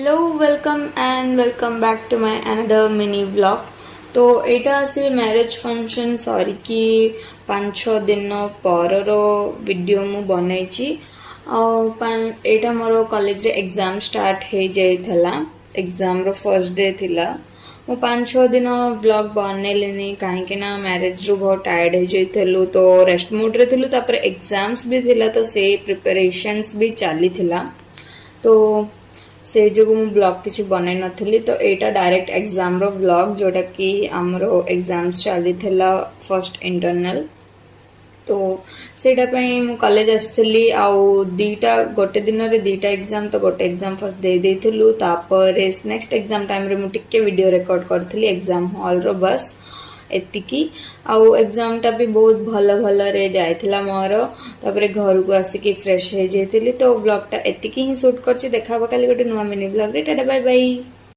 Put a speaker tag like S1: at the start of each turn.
S1: Hello welcome back to my another mini blog. तो एटा आसी मैरिज फंक्शन सॉरी कि 5-6 दिन पर वीडियो मु बनैछि। एटा मोर कॉलेज रे एग्जाम स्टार्ट हो जाइथला। एग्जाम रो फर्स्ट डे थिला। मु 5-6 दिन ब्लॉग बनैलिनी कहीं ना मैरिज रू बहुत टायर्ड हो जाइथलु, तो रेस्ट मोड रे थिलु। तापर एग्जाम्स भी थिला, तो से प्रिपरेशंस भी चली थिला। तो से जो मु ब्लॉग किसी बनई नथली। तो एटा डायरेक्ट एग्जाम रो ब्लॉग जोटा कि हमरो एग्जाम्स चली थिला फर्स्ट इंटरनल। तो सेटा पई मु कॉलेज आस्थली आउ दीटा गोटे दिन रे दीटा एग्जाम। तो गोटे एग्जाम फर्स्ट दे देथिलु, तापर नेक्स्ट एग्जाम टाइम रे मु टिके वीडियो रिकॉर्ड करथली एग्जाम हॉल रो बस एतिकी। आउ एग्जाम टा भी बहुत भल भल रे जाइथिला मोर। तापर घर को आसिकी फ्रेश हो जाइथिली। तो ब्लॉग टा एतिकी ही शूट करछि। देखाबा काली गोटे नुवा मिनी ब्लॉग रे। टाटा बाय बाय।